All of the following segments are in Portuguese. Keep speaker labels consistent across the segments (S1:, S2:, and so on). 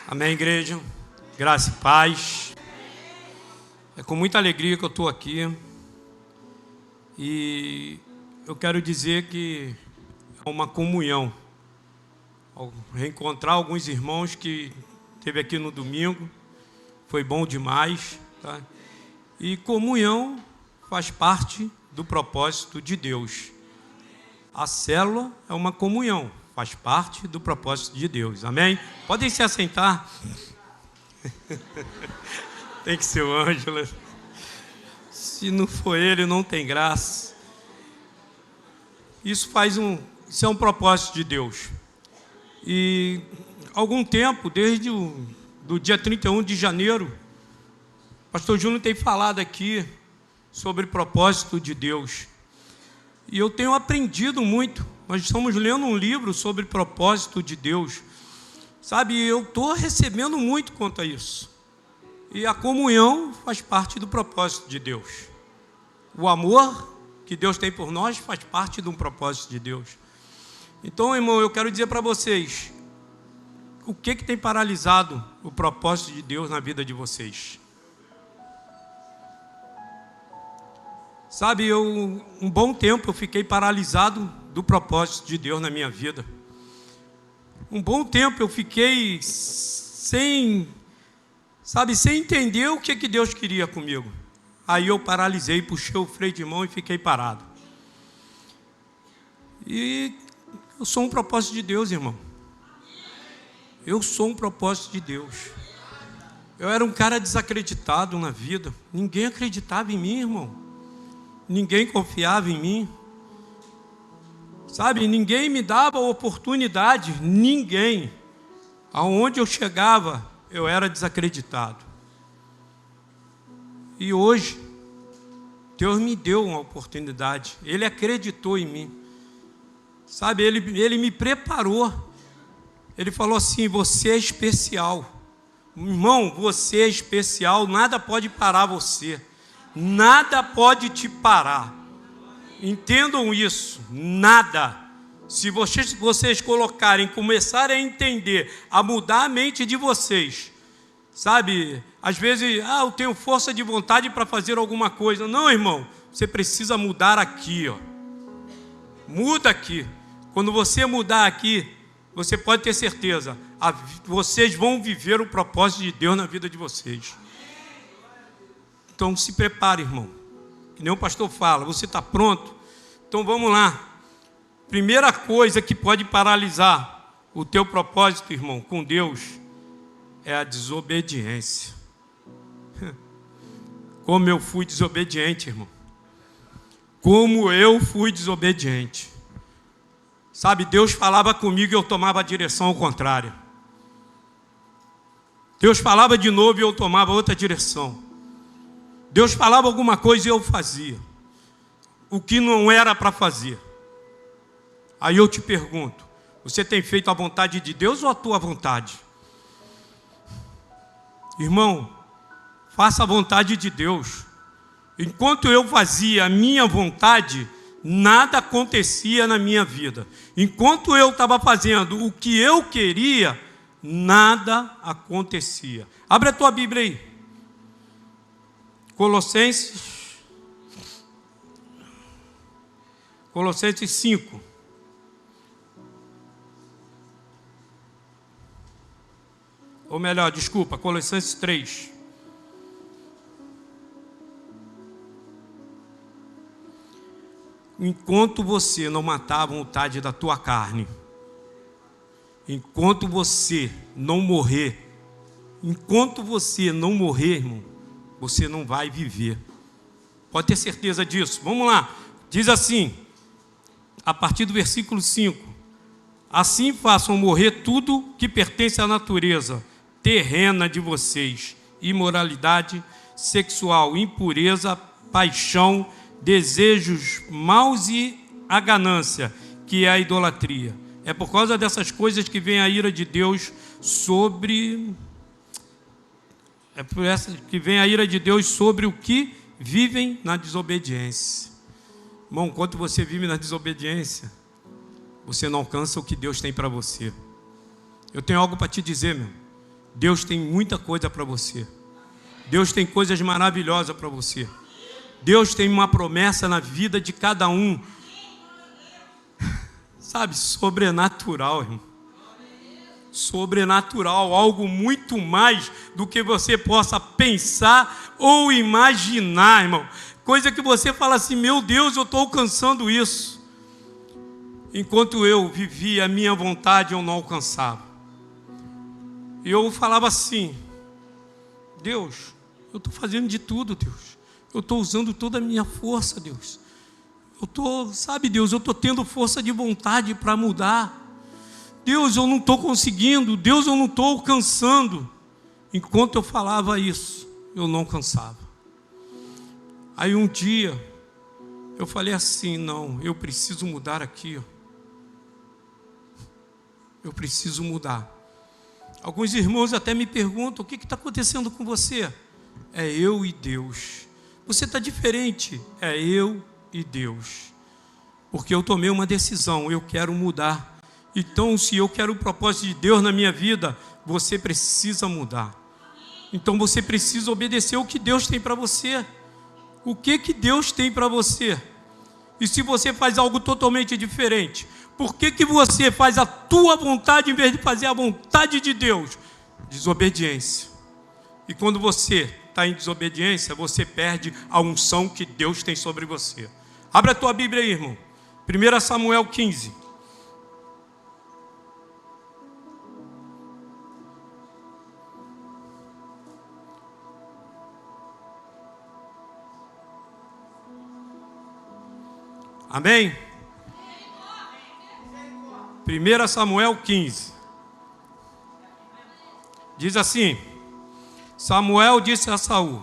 S1: Amém, igreja? Graça e paz. É com muita alegria que eu estou aqui. E eu quero dizer que é uma comunhão. Ao reencontrar alguns irmãos que esteve aqui no domingo, foi bom demais, tá? E comunhão faz parte do propósito de Deus. A célula é uma comunhão, faz parte do propósito de Deus. Amém? Podem se assentar. Tem que ser o Ângelo. Se não for ele, não tem graça. Isso é um propósito de Deus. E algum tempo, desde do dia 31 de janeiro, o pastor Júnior tem falado aqui sobre propósito de Deus. E eu tenho aprendido muito. Nós estamos lendo um livro sobre propósito de Deus. Sabe, eu estou recebendo muito quanto a isso. E a comunhão faz parte do propósito de Deus. O amor que Deus tem por nós faz parte de um propósito de Deus. Então, irmão, eu quero dizer para vocês, o que tem paralisado o propósito de Deus na vida de vocês? Sabe, um bom tempo eu fiquei paralisado do propósito de Deus na minha vida. Um bom tempo eu fiquei sem entender o que Deus queria comigo. Aí eu paralisei, puxei o freio de mão e fiquei parado. E eu sou um propósito de Deus, irmão. Eu sou um propósito de Deus. Eu era um cara desacreditado na vida. Ninguém acreditava em mim, irmão. Ninguém confiava em mim. Sabe, ninguém me dava oportunidade. Ninguém. Aonde eu chegava, eu era desacreditado. E hoje, Deus me deu uma oportunidade. Ele acreditou em mim. Sabe, ele me preparou. Ele falou assim: você é especial. Irmão, você é especial. Nada pode parar você. Nada pode te parar. Entendam isso. Nada. Se vocês começarem a entender, a mudar a mente de vocês, sabe, às vezes, eu tenho força de vontade para fazer alguma coisa. Não, irmão, você precisa mudar aqui, ó. Muda aqui. Quando você mudar aqui, você pode ter certeza, vocês vão viver o propósito de Deus na vida de vocês. Então se prepare, irmão. Que nem o pastor fala, você está pronto? Então vamos lá. Primeira coisa que pode paralisar o teu propósito, irmão, com Deus, é a desobediência. Como eu fui desobediente, irmão. Como eu fui desobediente. Sabe, Deus falava comigo e eu tomava a direção ao contrário. Deus falava de novo e eu tomava outra direção. Deus falava alguma coisa e eu fazia o que não era para fazer. Aí eu te pergunto, você tem feito a vontade de Deus ou a tua vontade? Irmão, faça a vontade de Deus. Enquanto eu fazia a minha vontade, nada acontecia na minha vida. Enquanto eu estava fazendo o que eu queria, nada acontecia. Abre a tua Bíblia aí. Colossenses 5. Ou melhor, desculpa, Colossenses 3. Enquanto você não matar a vontade da tua carne, enquanto você não morrer, irmão, você não vai viver. Pode ter certeza disso. Vamos lá. Diz assim, a partir do versículo 5. Assim façam morrer tudo que pertence à natureza terrena de vocês: imoralidade sexual, impureza, paixão, desejos maus e a ganância, que é a idolatria. É por causa dessas coisas que vem a ira de Deus sobre... É por essa que vem a ira de Deus sobre o que vivem na desobediência. Irmão, enquanto você vive na desobediência, você não alcança o que Deus tem para você. Eu tenho algo para te dizer, meu. Deus tem muita coisa para você. Deus tem coisas maravilhosas para você. Deus tem uma promessa na vida de cada um, sabe, sobrenatural, irmão. Sobrenatural, algo muito mais do que você possa pensar ou imaginar, irmão. Coisa que você fala assim, meu Deus, eu estou alcançando isso. Enquanto eu vivia a minha vontade, eu não alcançava. E eu falava assim, Deus, eu estou fazendo de tudo, Deus. Eu estou usando toda a minha força, Deus. Deus, eu estou tendo força de vontade para mudar. Deus, eu não estou conseguindo. Deus, eu não estou alcançando. Enquanto eu falava isso, eu não alcançava. Aí um dia, eu falei assim, não, eu preciso mudar aqui. Eu preciso mudar. Alguns irmãos até me perguntam, o que está acontecendo com você? É eu e Deus. Você está diferente? É eu e Deus. Porque eu tomei uma decisão, eu quero mudar. Então, se eu quero o propósito de Deus na minha vida, você precisa mudar. Então, você precisa obedecer o que Deus tem para você. O que Deus tem para você? E se você faz algo totalmente diferente, por que você faz a tua vontade em vez de fazer a vontade de Deus? Desobediência. E quando você está em desobediência, você perde a unção que Deus tem sobre você. Abre a tua Bíblia aí, irmão. 1 Samuel 15. Amém? 1 Samuel 15. Diz assim: Samuel disse a Saul: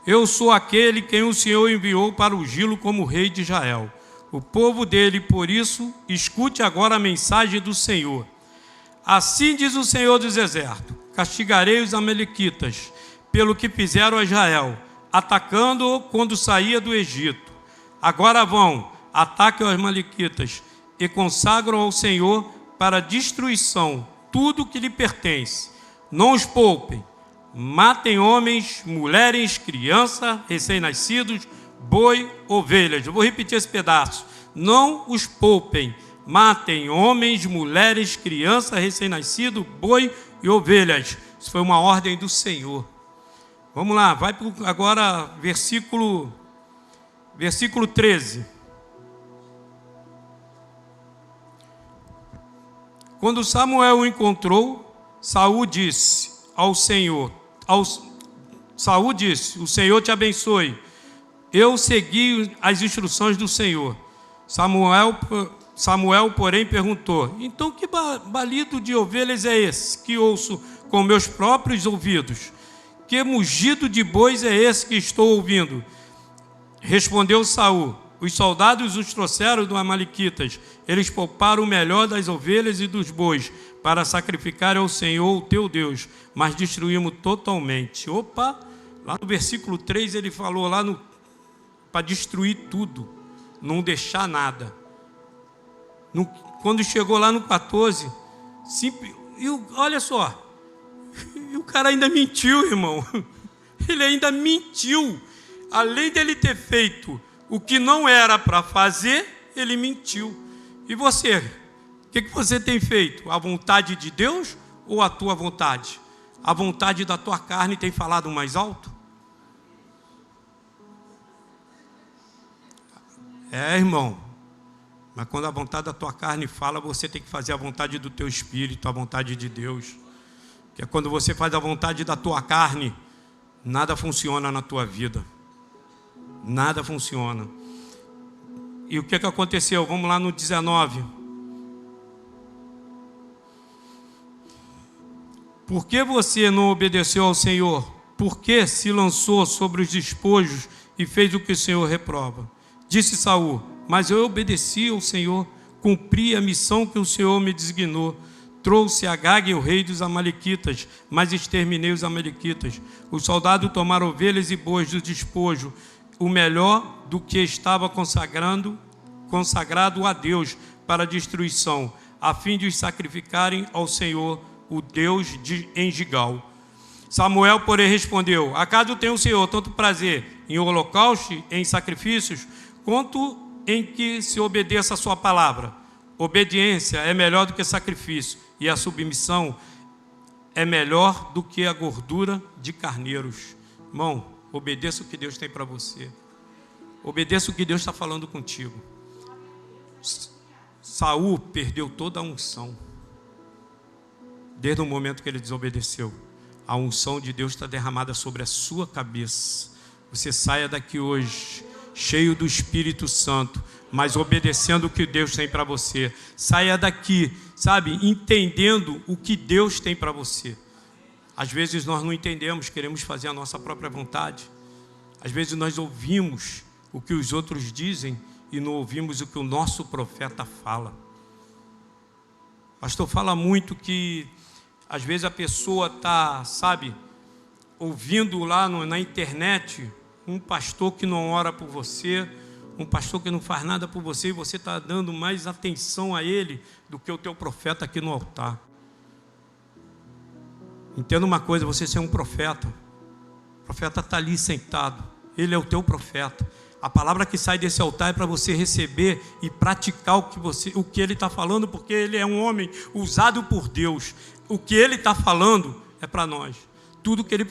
S1: eu sou aquele quem o Senhor enviou para ungí-lo como rei de Israel. O povo dele, por isso, escute agora a mensagem do Senhor. Assim diz o Senhor dos Exércitos: castigarei os amalequitas pelo que fizeram a Israel, atacando-o quando saía do Egito. Agora vão, ataquem os amalequitas e consagram ao Senhor para destruição tudo que lhe pertence. Não os poupem. Matem homens, mulheres, crianças, recém-nascidos, boi, ovelhas. Eu vou repetir esse pedaço. Não os poupem. Matem homens, mulheres, crianças, recém-nascidos, boi e ovelhas. Isso foi uma ordem do Senhor. Vamos lá, vai agora versículo 13. Quando Samuel o encontrou, Saul disse ao Senhor, o Senhor te abençoe. Eu segui as instruções do Senhor. Samuel, porém, perguntou: então que balido de ovelhas é esse que ouço com meus próprios ouvidos? Que mugido de bois é esse que estou ouvindo? Respondeu Saul: os soldados os trouxeram dos amalequitas. Eles pouparam o melhor das ovelhas e dos bois para sacrificar ao Senhor, o teu Deus, mas destruímos totalmente. Opa, lá no versículo 3 ele falou para destruir tudo, não deixar nada. Quando chegou lá no 14, olha só, o cara ainda mentiu, irmão. Ele ainda mentiu. Além dele ter feito o que não era para fazer, ele mentiu. E você? O que você tem feito? A vontade de Deus ou a tua vontade? A vontade da tua carne tem falado mais alto? Irmão. Mas quando a vontade da tua carne fala, você tem que fazer a vontade do teu espírito, a vontade de Deus. Que é quando você faz a vontade da tua carne, nada funciona na tua vida. Nada funciona. E o que aconteceu? Vamos lá no 19. Por que você não obedeceu ao Senhor? Por que se lançou sobre os despojos e fez o que o Senhor reprova? Disse Saul: mas eu obedeci ao Senhor, cumpri a missão que o Senhor me designou. Trouxe Agag, o rei dos amalequitas, mas exterminei os amalequitas. Os soldados tomaram ovelhas e bois do despojo, o melhor do que estava consagrado a Deus para destruição, a fim de os sacrificarem ao Senhor, o Deus em Gigal. Samuel, porém, respondeu: acaso tem o Senhor tanto prazer em holocausto, em sacrifícios, quanto em que se obedeça a sua palavra? Obediência é melhor do que sacrifício, e a submissão é melhor do que a gordura de carneiros. Irmão, obedeça o que Deus tem para você. Obedeça o que Deus está falando contigo. Saul perdeu toda a unção desde o momento que ele desobedeceu. A unção de Deus está derramada sobre a sua cabeça. Você saia daqui hoje cheio do Espírito Santo, mas obedecendo o que Deus tem para você. Saia daqui, sabe, entendendo o que Deus tem para você. Às vezes nós não entendemos, queremos fazer a nossa própria vontade. Às vezes nós ouvimos o que os outros dizem e não ouvimos o que o nosso profeta fala. O pastor fala muito que às vezes a pessoa está, sabe, ouvindo lá na internet um pastor que não ora por você, um pastor que não faz nada por você, e você está dando mais atenção a ele do que o teu profeta aqui no altar. Entenda uma coisa, você é um profeta. O profeta está ali sentado, ele é o teu profeta. A palavra que sai desse altar é para você receber e praticar o que ele está falando, porque ele é um homem usado por Deus. O que ele está falando é para nós. Tudo que ele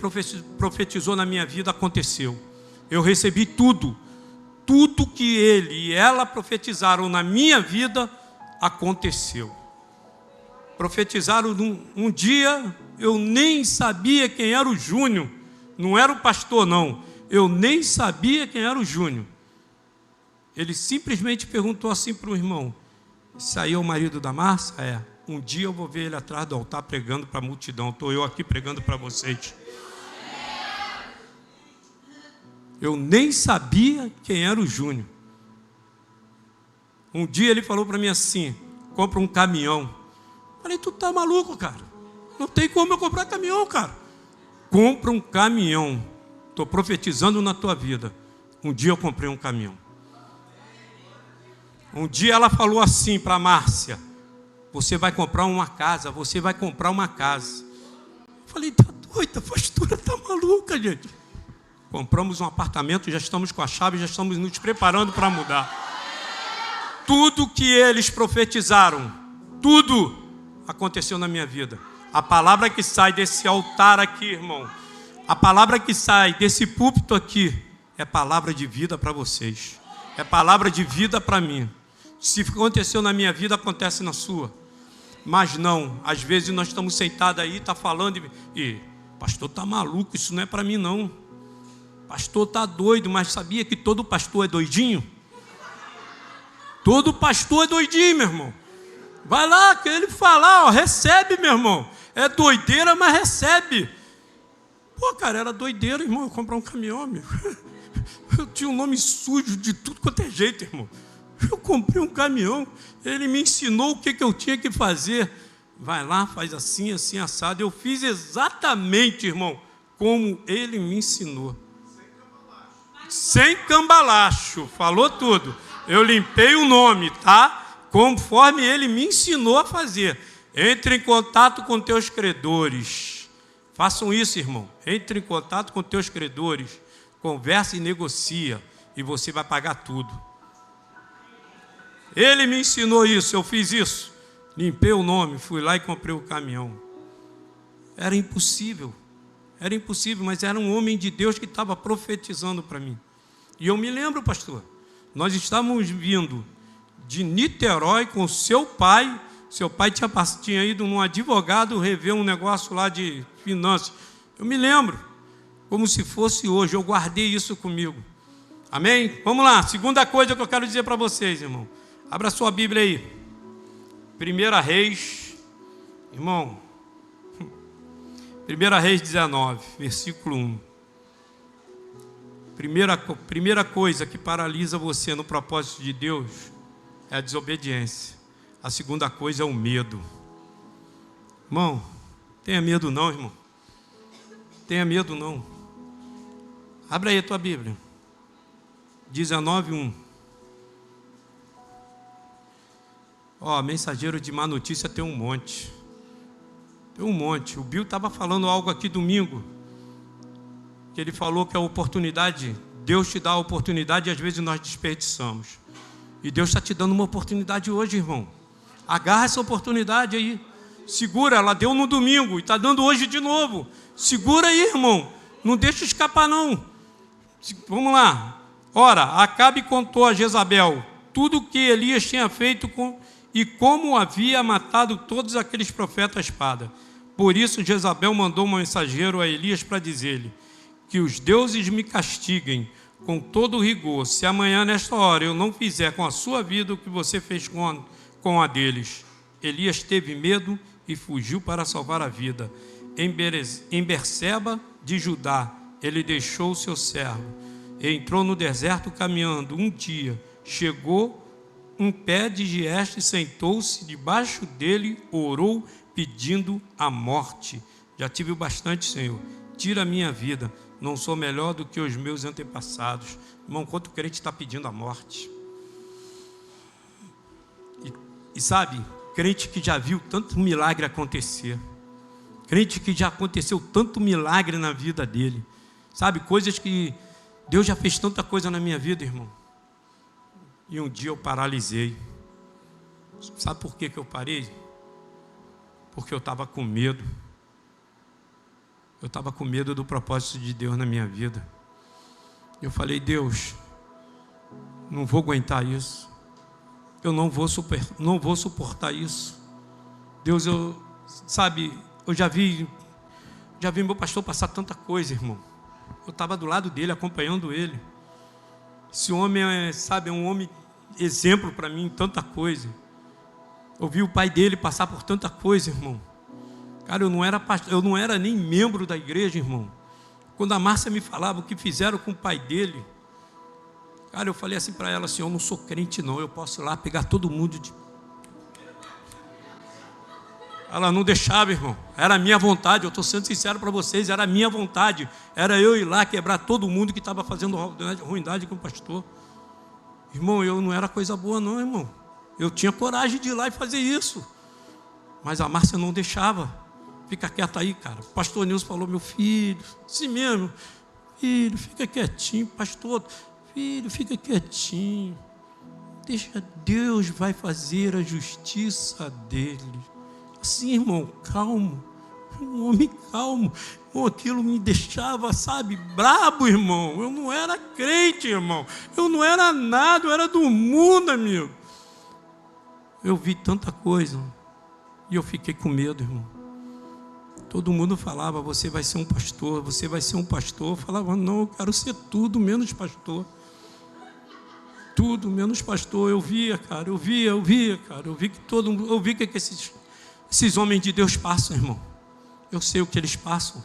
S1: profetizou na minha vida aconteceu. Eu recebi tudo. Tudo que ele e ela profetizaram na minha vida aconteceu. Profetizaram um dia, eu nem sabia quem era o Júnior. Não era o pastor, não. Eu nem sabia quem era o Júnior. Ele simplesmente perguntou assim para o irmão: esse aí é o marido da Márcia? É. Um dia eu vou ver ele atrás do altar pregando para a multidão. Estou eu aqui pregando para vocês. Eu nem sabia quem era o Júnior. Um dia ele falou para mim assim: compra um caminhão. Falei: tu tá maluco, cara? Não tem como eu comprar caminhão, cara. Compra um caminhão. Estou profetizando na tua vida. Um dia eu comprei um caminhão. Um dia ela falou assim para a Márcia: você vai comprar uma casa, você vai comprar uma casa. Eu falei: tá doida, a pastora tá maluca, gente. Compramos um apartamento, já estamos com a chave, já estamos nos preparando para mudar. Tudo que eles profetizaram, tudo aconteceu na minha vida. A palavra que sai desse altar aqui, irmão, a palavra que sai desse púlpito aqui é palavra de vida para vocês. É palavra de vida para mim. Se aconteceu na minha vida, acontece na sua. Mas não, às vezes nós estamos sentados aí, está falando e pastor está maluco, isso não é para mim não. Pastor está doido, mas sabia que todo pastor é doidinho? Todo pastor é doidinho, meu irmão. Vai lá, que ele falar, ó, recebe, meu irmão. É doideira, mas recebe. Pô, cara, era doideira, irmão, eu comprar um caminhão, amigo. Eu tinha um nome sujo de tudo quanto é jeito, irmão. Eu comprei um caminhão, ele me ensinou o que eu tinha que fazer. Vai lá, faz assim, assim, assado. Eu fiz exatamente, irmão, como ele me ensinou. Sem cambalacho, falou tudo. Eu limpei o nome, tá? Conforme ele me ensinou a fazer. Entre em contato com teus credores. Façam isso, irmão. Entre em contato com teus credores. Conversa e negocia. E você vai pagar tudo. Ele me ensinou isso, eu fiz isso. Limpei o nome, fui lá e comprei o caminhão. Era impossível, mas era um homem de Deus que estava profetizando para mim. E eu me lembro, pastor, nós estávamos vindo de Niterói com seu pai tinha ido num advogado rever um negócio lá de finanças. Eu me lembro, como se fosse hoje, eu guardei isso comigo. Amém? Vamos lá, segunda coisa que eu quero dizer para vocês, irmão. Abra sua Bíblia aí. 1 Reis, irmão. 1 Reis 19, versículo 1. Primeira coisa que paralisa você no propósito de Deus é a desobediência. A segunda coisa é o medo. Irmão, tenha medo não, irmão. Tenha medo não. Abra aí a tua Bíblia. 19:1. Ó, mensageiro de má notícia tem um monte. Tem um monte. O Bill estava falando algo aqui domingo, que ele falou que a oportunidade, Deus te dá a oportunidade e às vezes nós desperdiçamos. E Deus está te dando uma oportunidade hoje, irmão. Agarra essa oportunidade aí. Segura, ela deu no domingo e está dando hoje de novo. Segura aí, irmão. Não deixa escapar, não. Vamos lá. Ora, Acabe contou a Jezabel tudo o que Elias tinha feito e como havia matado todos aqueles profetas à espada. Por isso Jezabel mandou um mensageiro a Elias para dizer-lhe: que os deuses me castiguem com todo rigor, se amanhã nesta hora eu não fizer com a sua vida o que você fez com a deles. Elias teve medo e fugiu para salvar a vida. Em Berseba de Judá, ele deixou o seu servo e entrou no deserto caminhando. Um dia chegou um pé de gieste, sentou-se debaixo dele, orou pedindo a morte. Já tive o bastante, Senhor, tira a minha vida, não sou melhor do que os meus antepassados. Irmão, quanto crente está pedindo a morte? E sabe, crente que já viu tanto milagre acontecer, crente que já aconteceu tanto milagre na vida dele, sabe, coisas que Deus já fez tanta coisa na minha vida, irmão. E um dia eu paralisei. Sabe por que eu parei? Porque eu estava com medo. Eu estava com medo do propósito de Deus na minha vida. Eu falei: Deus, não vou aguentar isso. Eu não vou suportar isso. Deus, eu já vi meu pastor passar tanta coisa, irmão. Eu estava do lado dele, acompanhando ele. Esse homem é um homem exemplo para mim em tanta coisa. Eu vi o pai dele passar por tanta coisa, irmão. Cara, eu não era nem membro da igreja, irmão. Quando a Márcia me falava o que fizeram com o pai dele, cara, eu falei assim para ela assim: eu não sou crente não, eu posso ir lá pegar todo mundo de... Ela não deixava, irmão. Era a minha vontade, eu estou sendo sincero para vocês, era a minha vontade. Era eu ir lá quebrar todo mundo que estava fazendo ruindade com o pastor. Irmão, eu não era coisa boa não, irmão. Eu tinha coragem de ir lá e fazer isso. Mas a Márcia não deixava. Fica quieto aí, cara. O pastor Nilson falou: meu filho, assim mesmo, filho, fica quietinho, pastor, filho, fica quietinho. Deixa, Deus vai fazer a justiça dele. Assim, irmão, calmo. Um homem calmo. Irmão, aquilo me deixava, brabo, irmão. Eu não era crente, irmão. Eu não era nada, eu era do mundo, amigo. Eu vi tanta coisa e eu fiquei com medo, irmão. Todo mundo falava: você vai ser um pastor, você vai ser um pastor. Eu falava: não, eu quero ser tudo menos pastor. Tudo menos pastor. Eu via, cara, eu via, cara. Eu vi que esses homens de Deus passam, irmão. Eu sei o que eles passam.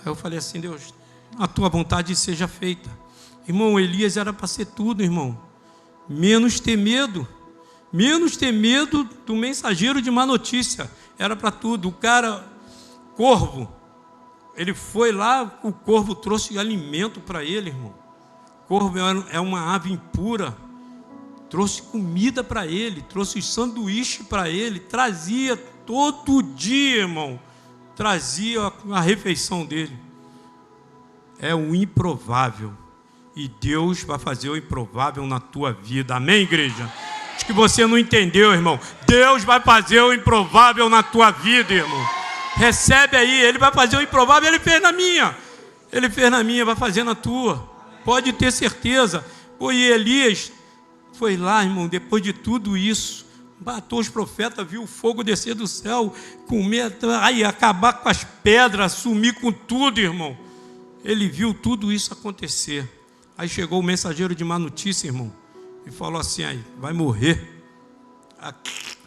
S1: Aí eu falei assim: Deus, a tua vontade seja feita. Irmão, Elias era para ser tudo, irmão. Menos ter medo do mensageiro de má notícia. Era para tudo. O cara, corvo, ele foi lá, o corvo trouxe alimento para ele, irmão. Corvo é uma ave impura. Trouxe comida para ele, trouxe sanduíche para ele, trazia todo dia, irmão. Trazia a refeição dele. É o improvável. E Deus vai fazer o improvável na tua vida. Amém, igreja? Acho que você não entendeu, irmão. Deus vai fazer o improvável na tua vida, irmão. Recebe aí, Ele vai fazer o improvável. Ele fez na minha, vai fazer na tua. Pode ter certeza. E Elias foi lá, irmão, depois de tudo isso, matou os profetas, viu o fogo descer do céu, comer, acabar com as pedras, sumir com tudo, irmão. Ele viu tudo isso acontecer. Aí chegou o mensageiro de má notícia, irmão, e falou assim: aí, vai morrer,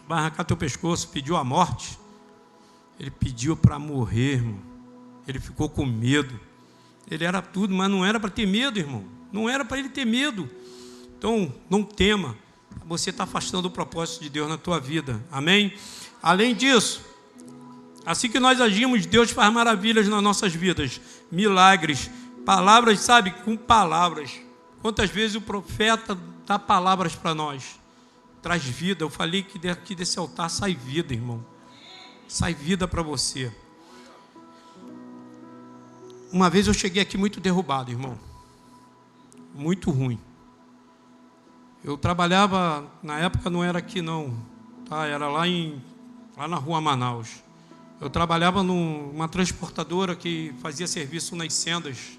S1: vai arrancar teu pescoço. Pediu a morte. Ele pediu para morrer, irmão. Ele ficou com medo. Ele era tudo, mas não era para ter medo, irmão. Não era para ele ter medo. Então, não tema. Você está afastando o propósito de Deus na tua vida. Amém? Além disso, assim que nós agimos, Deus faz maravilhas nas nossas vidas. Milagres. Palavras, com palavras. Quantas vezes o profeta dá palavras para nós? Traz vida. Eu falei que daqui desse altar sai vida, irmão. sai vida para você. Uma vez eu cheguei aqui muito derrubado, irmão. Muito ruim. Eu trabalhava, na época não era aqui não, tá? Era lá na rua Manaus. Eu trabalhava numa transportadora que fazia serviço nas sendas.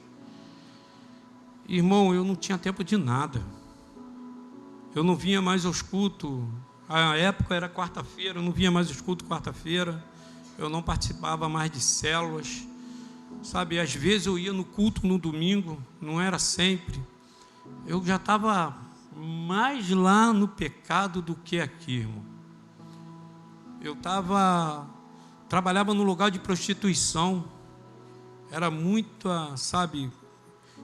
S1: Irmão, eu não tinha tempo de nada. Eu não vinha mais aos cultos. A época era quarta-feira, eu não vinha mais aos cultos quarta-feira. Eu não participava mais de células. Sabe, às vezes eu ia no culto no domingo, não era sempre. Eu já estava mais lá no pecado do que aqui, irmão. Eu trabalhava no lugar de prostituição. Era muito, sabe,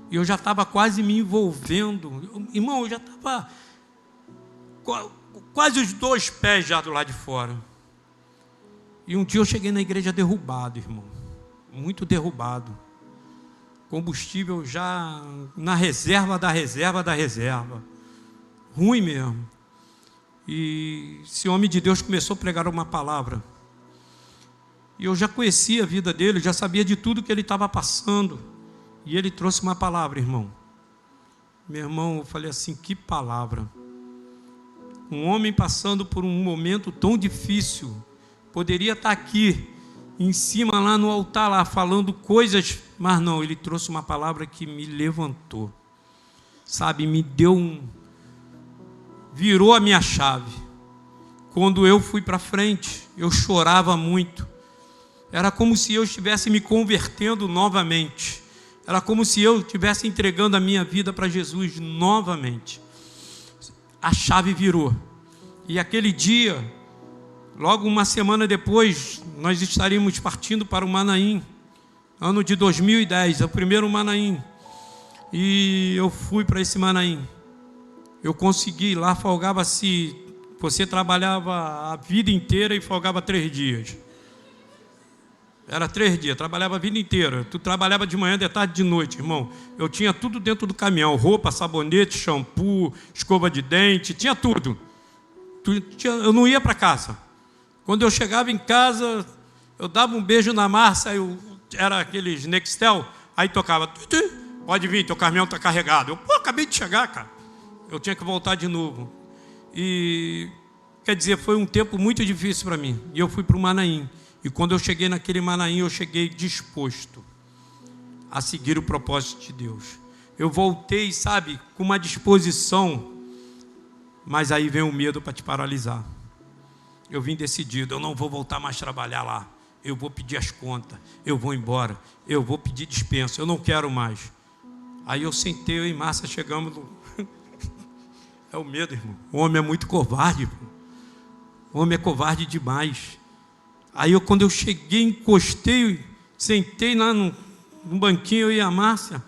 S1: e eu já estava quase me envolvendo. Irmão, eu já estava quase os 2 pés já do lado de fora. E um dia eu cheguei na igreja derrubado, irmão. Muito derrubado. Combustível já na reserva da reserva da reserva. Ruim mesmo. E esse homem de Deus começou a pregar uma palavra. E eu já conhecia a vida dele, já sabia de tudo que ele estava passando. E ele trouxe uma palavra, irmão. Meu irmão, eu falei assim, que palavra. Um homem passando por um momento tão difícil, poderia estar aqui, em cima lá no altar, lá, falando coisas, mas não, ele trouxe uma palavra que me levantou. Sabe, me deu virou a minha chave. Quando eu fui para frente, eu chorava muito. Era como se eu estivesse me convertendo novamente. Era como se eu estivesse entregando a minha vida para Jesus novamente. A chave virou. E aquele dia, logo uma semana depois, nós estaríamos partindo para o Manaim. Ano de 2010, o primeiro Manaim. E eu fui para esse Manaim. Eu consegui, lá folgava-se, você trabalhava a vida inteira e folgava 3 dias. Era 3 dias, trabalhava a vida inteira. Tu trabalhava de manhã, de tarde, de noite, irmão. Eu tinha tudo dentro do caminhão, roupa, sabonete, shampoo, escova de dente, tinha tudo. Eu não ia para casa. Quando eu chegava em casa, eu dava um beijo na Márcia, era aqueles Nextel, aí tocava, pode vir, teu caminhão está carregado. Eu, acabei de chegar, cara. Eu tinha que voltar de novo. E, quer dizer, foi um tempo muito difícil para mim. E eu fui para o Manaim. E quando eu cheguei naquele Manaim, eu cheguei disposto a seguir o propósito de Deus. Eu voltei, sabe, com uma disposição, mas aí vem o medo para te paralisar. Eu vim decidido, eu não vou voltar mais a trabalhar lá. Eu vou pedir as contas, eu vou embora, eu vou pedir dispensa, eu não quero mais. Aí eu sentei, eu e Márcia chegamos no... É o medo, irmão. O homem é muito covarde, irmão. O homem é covarde demais. Aí quando eu cheguei, encostei, sentei lá no banquinho, eu e a Márcia,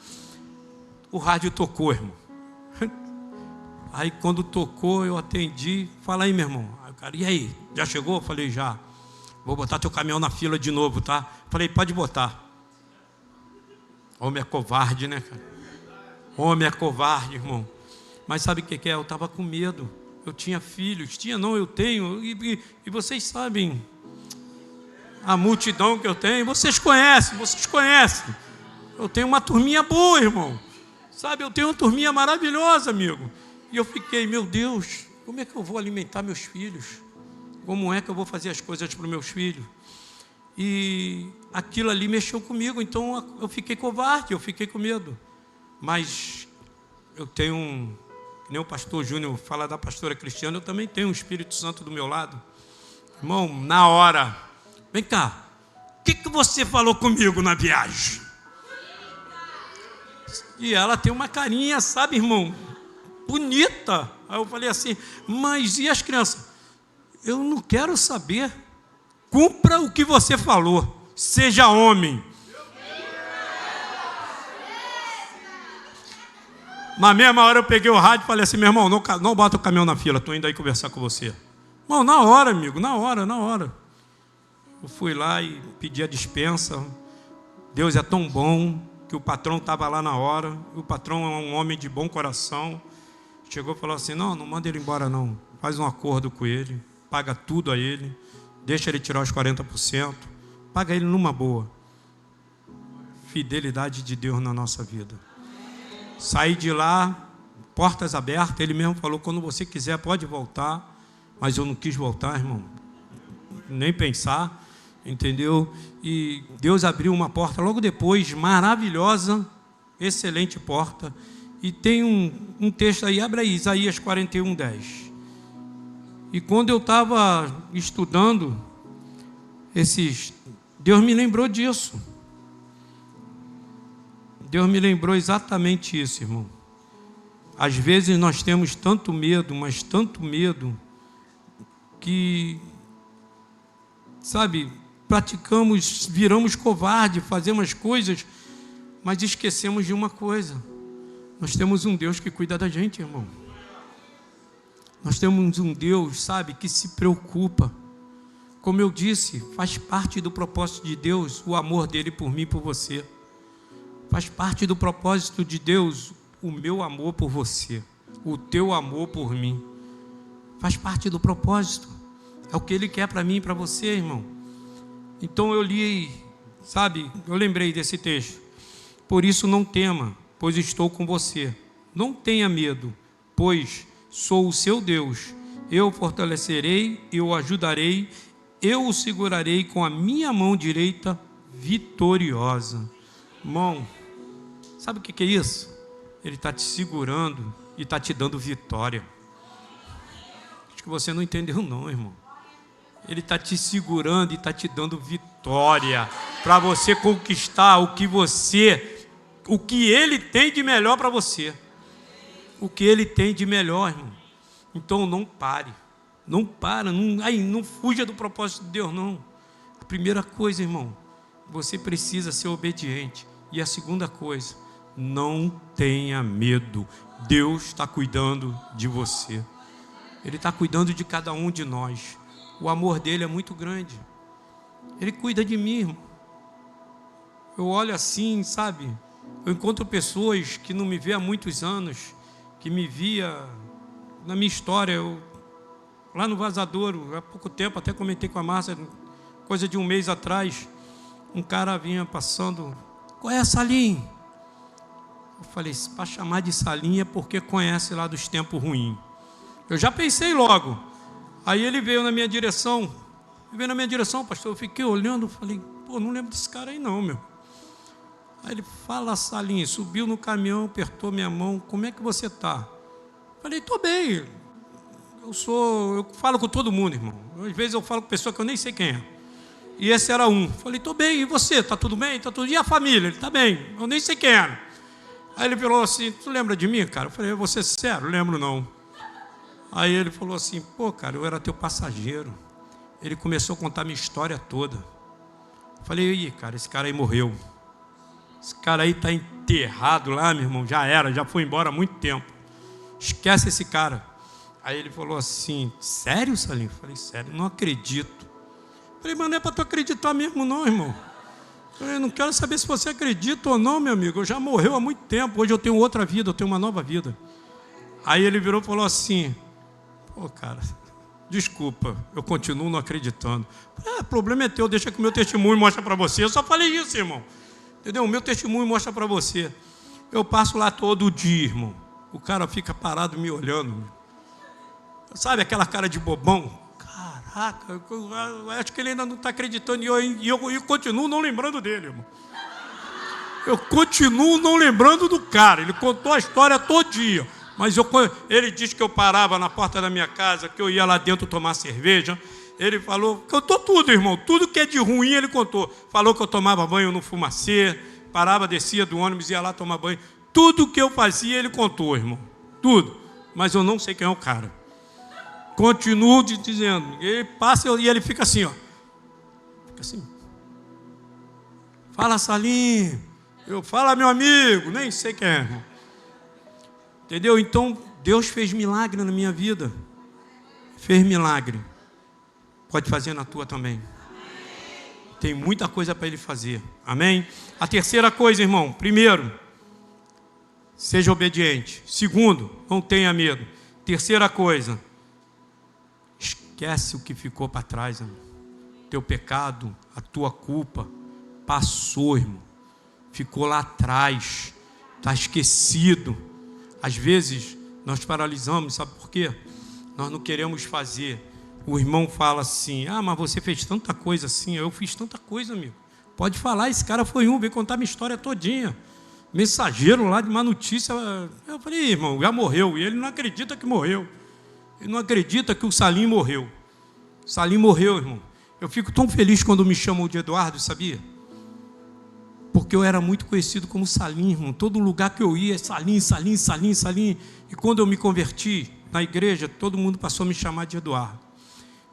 S1: o rádio tocou, irmão. Aí quando tocou, eu atendi, fala aí, meu irmão. Aí o cara, e aí, já chegou? Eu falei, já. Vou botar teu caminhão na fila de novo, tá? Falei, pode botar. Homem é covarde, né, cara? Homem é covarde, irmão. Mas sabe o que é? Eu estava com medo. Eu tinha filhos. Eu tenho. E vocês sabem a multidão que eu tenho. Vocês conhecem. Eu tenho uma turminha boa, irmão. Sabe, eu tenho uma turminha maravilhosa, amigo. E eu fiquei, meu Deus, como é que eu vou alimentar meus filhos? Como é que eu vou fazer as coisas para os meus filhos? E aquilo ali mexeu comigo. Então eu fiquei covarde, eu fiquei com medo. Mas eu tenho que nem o pastor Júnior fala da pastora Cristiana, eu também tenho um Espírito Santo do meu lado. Irmão, na hora, vem cá, o que você falou comigo na viagem? E ela tem uma carinha, sabe, irmão, bonita. Aí eu falei assim, mas e as crianças? Eu não quero saber, cumpra o que você falou, seja homem. Na mesma hora eu peguei o rádio e falei assim, meu irmão, não bota o caminhão na fila, estou indo aí conversar com você. Irmão, na hora, amigo, na hora. Eu fui lá e pedi a dispensa. Deus é tão bom que o patrão estava lá na hora. O patrão é um homem de bom coração. Chegou e falou assim, não manda ele embora não. Faz um acordo com ele, paga tudo a ele. deixa ele tirar os 40%, paga ele numa boa. Fidelidade de Deus na nossa vida. Saí de lá, portas abertas, ele mesmo falou, quando você quiser pode voltar, mas eu não quis voltar, irmão, nem pensar, entendeu? E Deus abriu uma porta logo depois, maravilhosa, excelente porta, e tem um texto aí, abre aí, Isaías 41:10. E quando eu estava estudando Deus me lembrou disso. Deus me lembrou exatamente isso, irmão. Às vezes nós temos tanto medo, mas tanto medo, que, sabe, praticamos, viramos covarde, fazemos coisas, mas esquecemos de uma coisa. Nós temos um Deus que cuida da gente, irmão. Nós temos um Deus, sabe, que se preocupa. Como eu disse, faz parte do propósito de Deus o amor dele por mim e por você. Faz parte do propósito de Deus o meu amor por você, o teu amor por mim. Faz parte do propósito. É o que ele quer para mim e para você, irmão. Então eu li, sabe, eu lembrei desse texto. Por isso não tema, pois estou com você. Não tenha medo, pois sou o seu Deus. Eu o fortalecerei, eu o ajudarei, eu o segurarei com a minha mão direita vitoriosa. Irmão, sabe o que é isso? Ele está te segurando e está te dando vitória. Acho que você não entendeu não, irmão. Ele está te segurando e está te dando vitória para você conquistar o que ele tem de melhor para você. O que ele tem de melhor, irmão. Então não pare. Não para, não fuja do propósito de Deus, não. A primeira coisa, irmão, você precisa ser obediente. E a segunda coisa, não tenha medo. Deus está cuidando de você. Ele está cuidando de cada um de nós. O amor dele é muito grande. Ele cuida de mim, irmão. Eu olho assim, sabe? Eu encontro pessoas que não me vê há muitos anos, que me via na minha história, lá no Vazadouro, há pouco tempo, até comentei com a Márcia, coisa de um mês atrás, um cara vinha passando, qual é a Salim? Eu falei, para chamar de Salim é porque conhece lá dos tempos ruins. Eu já pensei logo. Aí ele veio na minha direção, pastor, eu fiquei olhando, falei, pô, não lembro desse cara aí não, meu. Aí ele, fala Salim, subiu no caminhão, apertou minha mão, como é que você está? Falei, estou bem, eu falo com todo mundo, irmão. Às vezes eu falo com pessoa que eu nem sei quem é. E esse era um. Falei, estou bem, e você? Está tudo bem? Tá tudo... E a família? Ele, está bem, eu nem sei quem era. Aí ele falou assim, tu lembra de mim, cara? Eu falei, vou ser sincero, lembro não. Aí ele falou assim, pô, cara, eu era teu passageiro. Ele começou a contar minha história toda. Eu falei, ih, cara, esse cara aí morreu. Esse cara aí está enterrado lá, meu irmão, já foi embora há muito tempo. Esquece esse cara. Aí ele falou assim, sério, Salim? Eu falei, sério, não acredito. Eu falei, mas não é para tu acreditar mesmo não, irmão. Eu falei, não quero saber se você acredita ou não, meu amigo. Eu já morreu há muito tempo, hoje eu tenho outra vida, eu tenho uma nova vida. Aí ele virou e falou assim, pô, cara, desculpa, eu continuo não acreditando. O problema é teu, deixa que o meu testemunho mostra para você. Eu só falei isso, irmão. Entendeu? O meu testemunho mostra para você. Eu passo lá todo dia, irmão. O cara fica parado me olhando. Sabe aquela cara de bobão? Caraca, eu acho que ele ainda não está acreditando. E eu continuo não lembrando dele, irmão. Eu continuo não lembrando do cara. Ele contou a história todo dia. Mas ele disse que eu parava na porta da minha casa, que eu ia lá dentro tomar cerveja. Ele falou, contou tudo, irmão. Tudo que é de ruim ele contou. Falou que eu tomava banho no fumacê, parava, descia do ônibus, ia lá tomar banho. Tudo que eu fazia ele contou, irmão. Tudo. Mas eu não sei quem é o cara. Continuo te dizendo. Ele passa e ele fica assim, ó. Fica assim. Fala, Salim. Fala, meu amigo. Nem sei quem é, irmão. Entendeu? Então, Deus fez milagre na minha vida. Fez milagre. Pode fazer na tua também. Tem muita coisa para ele fazer. Amém? A terceira coisa, irmão. Primeiro, seja obediente. Segundo, não tenha medo. Terceira coisa, esquece o que ficou para trás, irmão. teu pecado, a tua culpa, passou, irmão. Ficou lá atrás, está esquecido. Às vezes, nós paralisamos, sabe por quê? Nós não queremos fazer. O irmão fala assim, mas você fez tanta coisa assim. Eu fiz tanta coisa, amigo. Pode falar, esse cara foi veio contar minha história todinha. Mensageiro lá de má notícia. Eu falei, irmão, já morreu. E ele não acredita que morreu. Ele não acredita que o Salim morreu. O Salim morreu, irmão. Eu fico tão feliz quando me chamam de Eduardo, sabia? Porque eu era muito conhecido como Salim, irmão. Todo lugar que eu ia, Salim, Salim, Salim, Salim. E quando eu me converti na igreja, todo mundo passou a me chamar de Eduardo.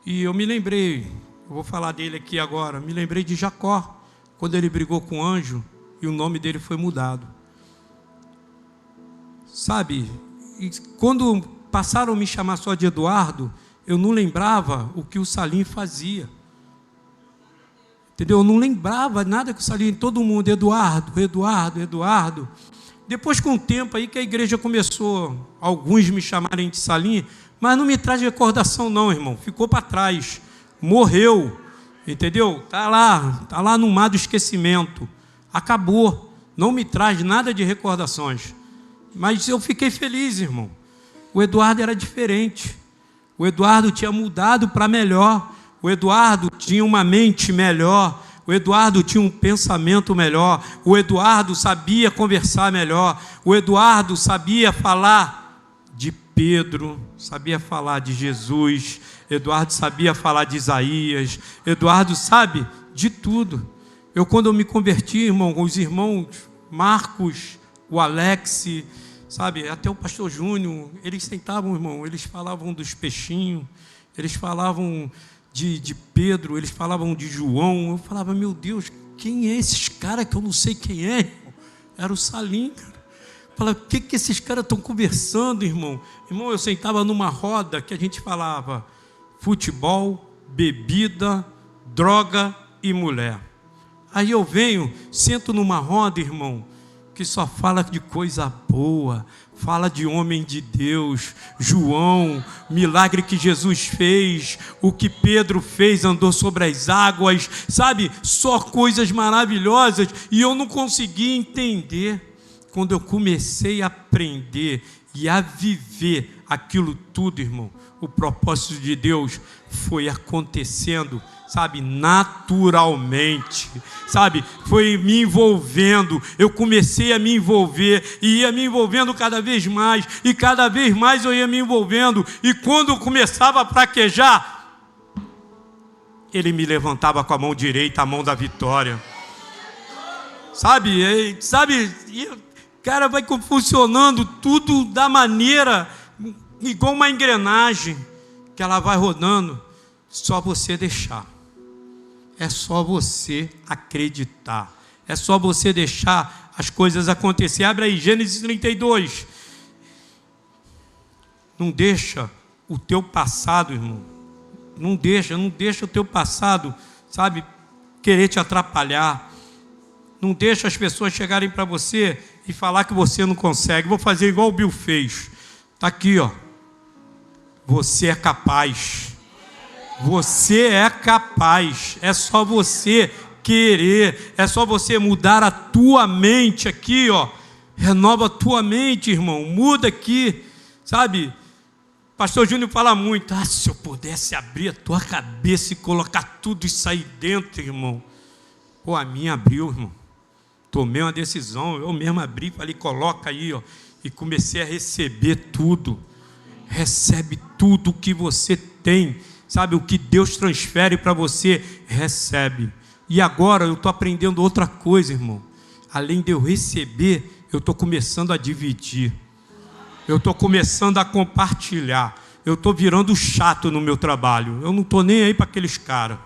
S1: E eu me lembrei, eu vou falar dele aqui agora, me lembrei de Jacó, quando ele brigou com o anjo e o nome dele foi mudado. Sabe, e quando passaram a me chamar só de Eduardo, eu não lembrava o que o Salim fazia. Entendeu? Eu não lembrava nada que o Salim, todo mundo, Eduardo, Eduardo, Eduardo. Depois, com o tempo aí que a igreja começou, alguns me chamarem de Salim, mas não me traz recordação não, irmão. Ficou para trás, morreu, entendeu? Está lá no mar do esquecimento. Acabou, não me traz nada de recordações. Mas eu fiquei feliz, irmão. O Eduardo era diferente. O Eduardo tinha mudado para melhor. O Eduardo tinha uma mente melhor. O Eduardo tinha um pensamento melhor. O Eduardo sabia conversar melhor. O Eduardo sabia falar de Pedro, sabia falar de Jesus. Eduardo sabia falar de Isaías. Eduardo sabe de tudo. Quando eu me converti, irmão, os irmãos Marcos, o Alex, sabe, até o pastor Júnior, eles sentavam, irmão, eles falavam dos peixinhos, eles falavam de Pedro, eles falavam de João. Eu falava, meu Deus, quem é esses caras que eu não sei quem é, irmão? Era o Salim, cara. Eu falava, o que esses caras estão conversando, irmão? Irmão, eu sentava numa roda que a gente falava futebol, bebida, droga e mulher. Aí eu venho, sento numa roda, irmão, que só fala de coisa boa, fala de homem de Deus, João, milagre que Jesus fez, o que Pedro fez, andou sobre as águas, sabe? Só coisas maravilhosas, e eu não consegui entender. Quando eu comecei a aprender e a viver aquilo tudo, irmão, o propósito de Deus foi acontecendo, sabe, naturalmente, sabe, foi me envolvendo. Eu comecei a me envolver e ia me envolvendo cada vez mais, e cada vez mais eu ia me envolvendo, e quando eu começava a fraquejar, ele me levantava com a mão direita, a mão da vitória, sabe, e, cara, vai funcionando tudo da maneira, igual uma engrenagem, que ela vai rodando, só você deixar. É só você acreditar. É só você deixar as coisas acontecer. Abre aí, Gênesis 32. Não deixa o teu passado, irmão. Não deixa o teu passado, sabe, querer te atrapalhar. Não deixa as pessoas chegarem para você e falar que você não consegue. Vou fazer igual o Bill fez. Está aqui, ó. Você é capaz. Você é capaz, é só você querer, é só você mudar a tua mente aqui, ó. Renova a tua mente, irmão, muda aqui, sabe? Pastor Júnior fala muito, se eu pudesse abrir a tua cabeça e colocar tudo isso aí dentro, irmão. Pô, a minha abriu, irmão. Tomei uma decisão, eu mesmo abri, falei, coloca aí, ó. E comecei a receber tudo. Recebe tudo que você tem. Sabe, o que Deus transfere para você, recebe. E agora eu estou aprendendo outra coisa, irmão. Além de eu receber, eu estou começando a dividir. Eu estou começando a compartilhar. Eu estou virando chato no meu trabalho. Eu não estou nem aí para aqueles caras.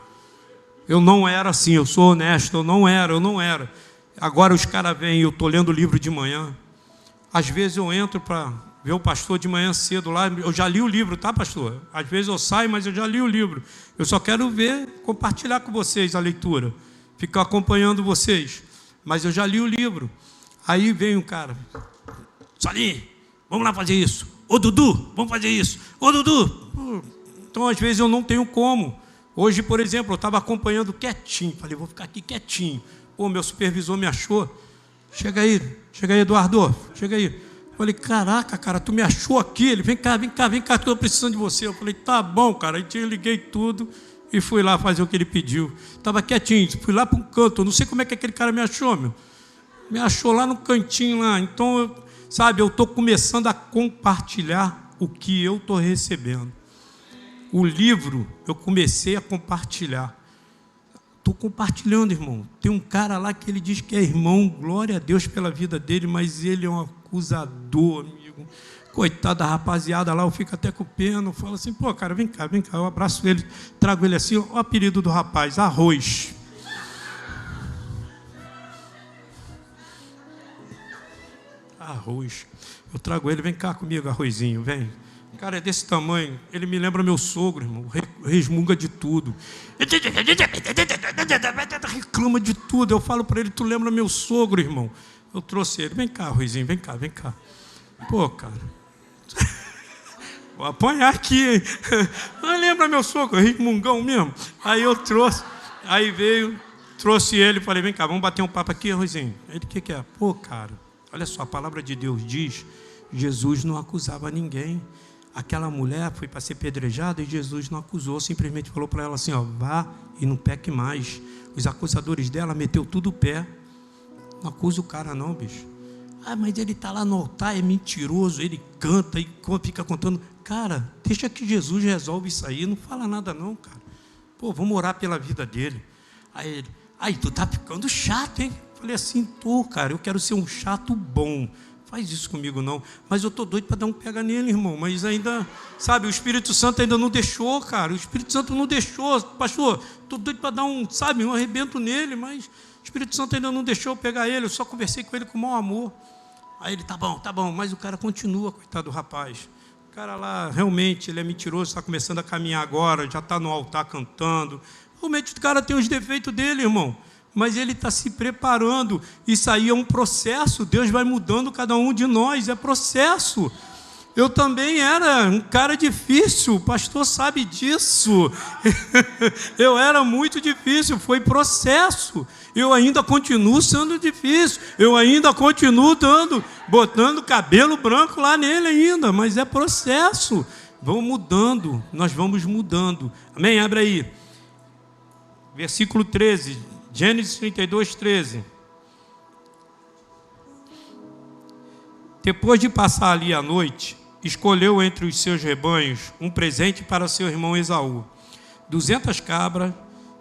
S1: Eu não era assim, eu sou honesto, eu não era. Agora os caras vêm, eu estou lendo o livro de manhã. Às vezes eu entro para ver o pastor de manhã cedo lá, eu já li o livro, tá, pastor? Às vezes eu saio, mas eu já li o livro. Eu só quero ver, compartilhar com vocês a leitura, ficar acompanhando vocês. Mas eu já li o livro. Aí vem um cara, Salim, vamos lá fazer isso. Ô Dudu, vamos fazer isso. Ô Dudu. Então às vezes eu não tenho como, Hoje, por exemplo, eu estava acompanhando quietinho, falei, vou ficar aqui quietinho. Pô, meu supervisor me achou. Chega aí, Eduardo, chega aí. Eu falei, caraca, cara, tu me achou aqui? Ele, vem cá, estou precisando de você. Eu falei, tá bom, cara. Aí eu liguei tudo e fui lá fazer o que ele pediu. Estava quietinho, fui lá para um canto. Eu não sei como é que aquele cara me achou, meu. Me achou lá no cantinho lá. Então, eu estou começando a compartilhar o que eu estou recebendo. O livro, eu comecei a compartilhar. Estou compartilhando, irmão. Tem um cara lá que ele diz que é irmão, glória a Deus pela vida dele, mas ele é um acusador, amigo. Coitado da rapaziada lá, eu fico até com pena. Eu falo assim, pô, cara, vem cá. Eu abraço ele, trago ele assim, o apelido do rapaz, Arroz. Arroz. Eu trago ele, vem cá comigo, Arrozinho, vem. O cara é desse tamanho, ele me lembra meu sogro, irmão, resmunga de tudo. Reclama de tudo. Eu falo para ele, tu lembra meu sogro, irmão? Eu trouxe ele, vem cá, Arrozinho, vem cá. Pô, cara, vou apanhar aqui, hein? Não lembra meu sogro, resmungão mesmo. Aí eu trouxe, aí veio, trouxe ele, falei, vem cá, vamos bater um papo aqui, Arrozinho. Ele, o que é? Pô, cara, olha só, a palavra de Deus diz, Jesus não acusava ninguém. Aquela mulher foi para ser pedrejada e Jesus não acusou, simplesmente falou para ela assim, ó, vá e não peque mais. Os acusadores dela meteu tudo o pé. Não acusa o cara não, bicho. Ah, mas ele está lá no altar, é mentiroso, ele canta e fica contando. Cara, deixa que Jesus resolve isso aí, não fala nada não, cara. Pô, vamos orar pela vida dele. Aí ele, tu tá ficando chato, hein? Falei assim, tô, cara, eu quero ser um chato bom. Faz isso comigo não, mas eu estou doido para dar um pega nele, irmão, mas ainda, o Espírito Santo ainda não deixou, cara, o Espírito Santo não deixou, pastor, estou doido para dar um arrebento nele, mas o Espírito Santo ainda não deixou eu pegar ele, eu só conversei com ele com o maior amor. Aí ele, tá bom, mas o cara continua, coitado do rapaz, o cara lá, realmente, ele é mentiroso, está começando a caminhar agora, já está no altar cantando, realmente o cara tem os defeitos dele, irmão, mas ele está se preparando. Isso aí é um processo. Deus vai mudando cada um de nós, é processo. Eu também era um cara difícil, o pastor sabe disso. Eu era muito difícil, foi processo. Eu ainda continuo sendo difícil, eu ainda continuo botando cabelo branco lá nele ainda, mas é processo. Vamos mudando, nós vamos mudando. Amém? Abre aí. Versículo 13. Gênesis 32, 13. Depois de passar ali a noite, escolheu entre os seus rebanhos um presente para seu irmão Esaú: 200 cabras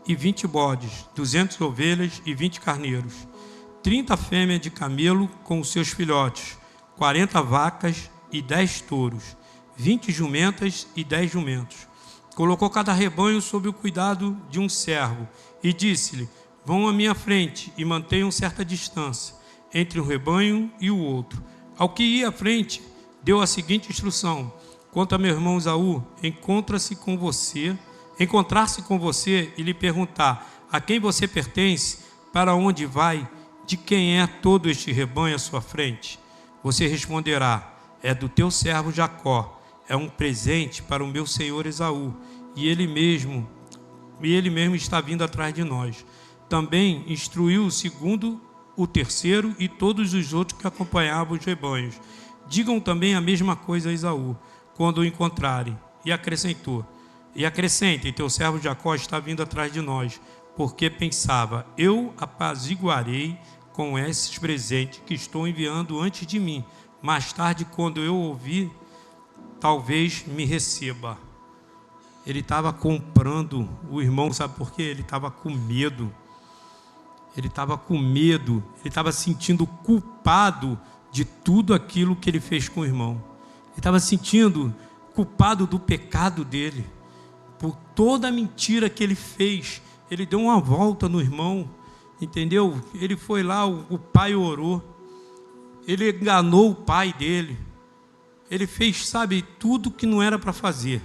S1: e 20 bodes, 200 ovelhas e 20 carneiros, 30 fêmeas de camelo com os seus filhotes, 40 vacas e 10 touros, 20 jumentas e 10 jumentos. Colocou cada rebanho sob o cuidado de um servo e disse-lhe: vão à minha frente e mantenham certa distância entre um rebanho e o outro. Ao que ia à frente, deu a seguinte instrução: quanto a meu irmão Esaú, encontrar-se com você e lhe perguntar a quem você pertence, para onde vai, de quem é todo este rebanho à sua frente, você responderá: é do teu servo Jacó, é um presente para o meu senhor Esaú, e ele mesmo está vindo atrás de nós. Também instruiu o segundo, o terceiro e todos os outros que acompanhavam os rebanhos: digam também a mesma coisa a Esaú, quando o encontrarem. E acrescentou: e acrescentem, teu servo Jacó está vindo atrás de nós, porque pensava: eu apaziguarei com esses presentes que estou enviando antes de mim. Mais tarde, quando eu ouvir, talvez me receba. Ele estava comprando o irmão, sabe por quê? Ele estava com medo. Ele estava sentindo culpado de tudo aquilo que ele fez com o irmão. Ele estava sentindo culpado do pecado dele, por toda a mentira que ele fez. Ele deu uma volta no irmão, entendeu? Ele foi lá, o pai orou, ele enganou o pai dele, ele fez, tudo que não era para fazer,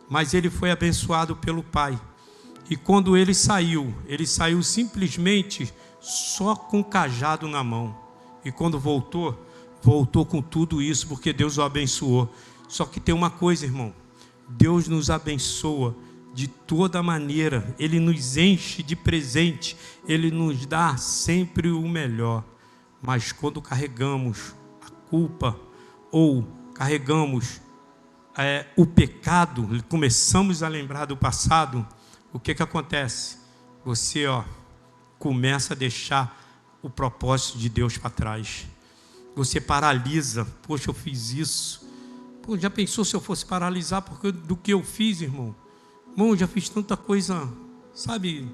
S1: mas ele foi abençoado pelo pai. E quando ele saiu simplesmente só com o cajado na mão. E quando voltou com tudo isso, porque Deus o abençoou. Só que tem uma coisa, irmão: Deus nos abençoa de toda maneira, Ele nos enche de presente, Ele nos dá sempre o melhor. Mas quando carregamos a culpa ou carregamos o pecado, começamos a lembrar do passado, o que acontece? Você começa a deixar o propósito de Deus para trás. Você paralisa. Poxa, eu fiz isso. Pô, já pensou se eu fosse paralisar do que eu fiz, irmão? Irmão, eu já fiz tanta coisa, sabe?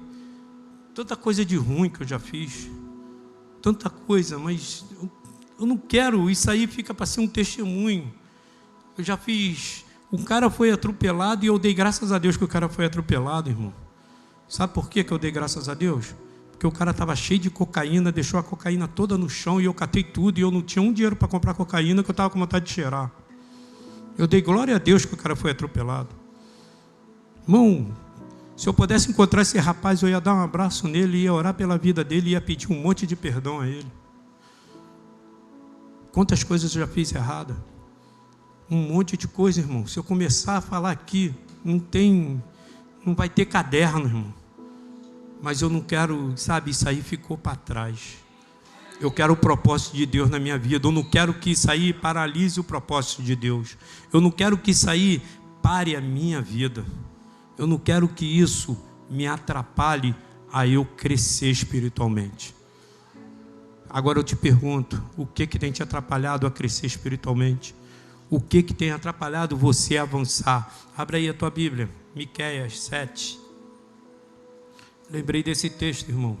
S1: Tanta coisa de ruim que eu já fiz. Tanta coisa, mas eu não quero. Isso aí fica para ser um testemunho. Eu já fiz. Um cara foi atropelado e eu dei graças a Deus que o cara foi atropelado, irmão. Sabe por que eu dei graças a Deus? Porque o cara estava cheio de cocaína, deixou a cocaína toda no chão e eu catei tudo e eu não tinha um dinheiro para comprar cocaína, que eu estava com vontade de cheirar. Eu dei glória a Deus que o cara foi atropelado. Irmão, se eu pudesse encontrar esse rapaz, eu ia dar um abraço nele, ia orar pela vida dele, ia pedir um monte de perdão a ele. Quantas coisas eu já fiz errada? Um monte de coisa, irmão. Se eu começar a falar aqui, não vai ter caderno, irmão. Mas eu não quero, sabe, isso aí ficou para trás. Eu quero o propósito de Deus na minha vida. Eu não quero que isso aí paralise o propósito de Deus. Eu não quero que isso aí pare a minha vida. Eu não quero que isso me atrapalhe a eu crescer espiritualmente. Agora eu te pergunto, o que tem te atrapalhado a crescer espiritualmente? O que tem atrapalhado você a avançar? Abra aí a tua Bíblia, Miqueias 7. Lembrei desse texto, irmão.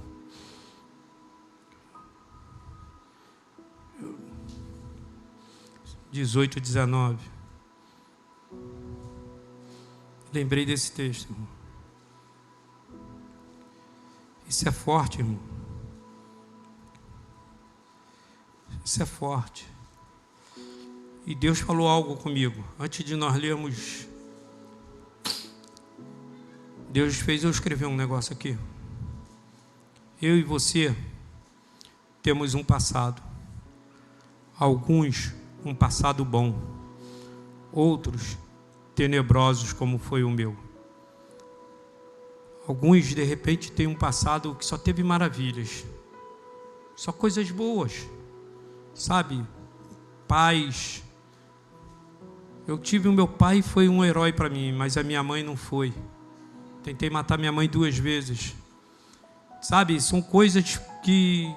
S1: (18 e 19). Lembrei desse texto, irmão. Isso é forte, irmão. Isso é forte. E Deus falou algo comigo. Antes de nós lermos, Deus fez eu escrever um negócio aqui. Eu e você temos um passado. Alguns, um passado bom. Outros, tenebrosos, como foi o meu. Alguns, de repente, têm um passado que só teve maravilhas. Só coisas boas. Sabe? Paz. Eu tive o meu pai, foi um herói para mim, mas a minha mãe não foi. Tentei matar minha mãe 2 vezes. Sabe, são coisas que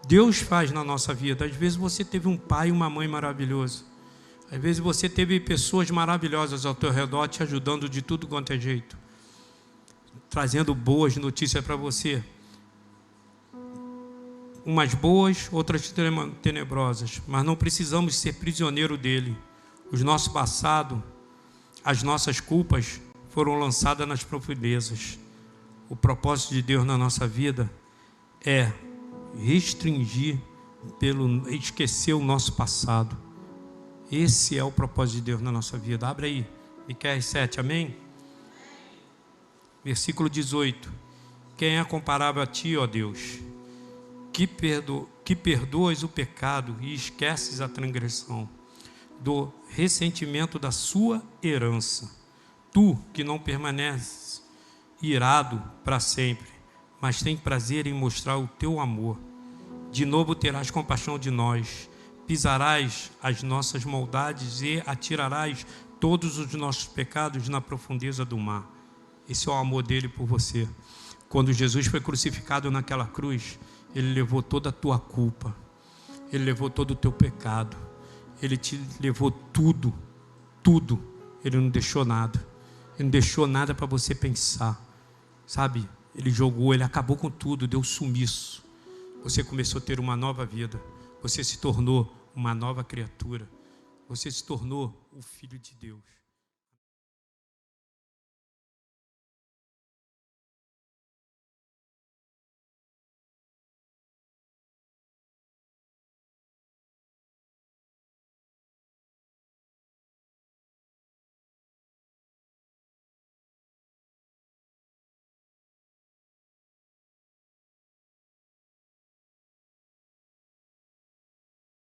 S1: Deus faz na nossa vida. Às vezes você teve um pai e uma mãe maravilhoso. Às vezes você teve pessoas maravilhosas ao teu redor te ajudando de tudo quanto é jeito. Trazendo boas notícias para você. Umas boas, outras tenebrosas. Mas não precisamos ser prisioneiro dele. O nosso passado, as nossas culpas foram lançadas nas profundezas. O propósito de Deus na nossa vida é restringir, esquecer o nosso passado. Esse é o propósito de Deus na nossa vida. Abre aí, Miqueias 7, amém? Versículo 18. Quem é comparável a ti, ó Deus, que perdoas o pecado e esqueces a transgressão, do ressentimento da sua herança. Tu que não permaneces irado para sempre, mas tem prazer em mostrar o teu amor. De novo terás compaixão de nós, pisarás as nossas maldades e atirarás todos os nossos pecados na profundeza do mar. Esse é o amor dele por você. Quando Jesus foi crucificado naquela cruz, ele levou toda a tua culpa, ele levou todo o teu pecado, ele te levou tudo, tudo. Ele não deixou nada. Ele não deixou nada para você pensar. Sabe? Ele jogou, ele acabou com tudo, deu sumiço. Você começou a ter uma nova vida. Você se tornou uma nova criatura. Você se tornou o Filho de Deus.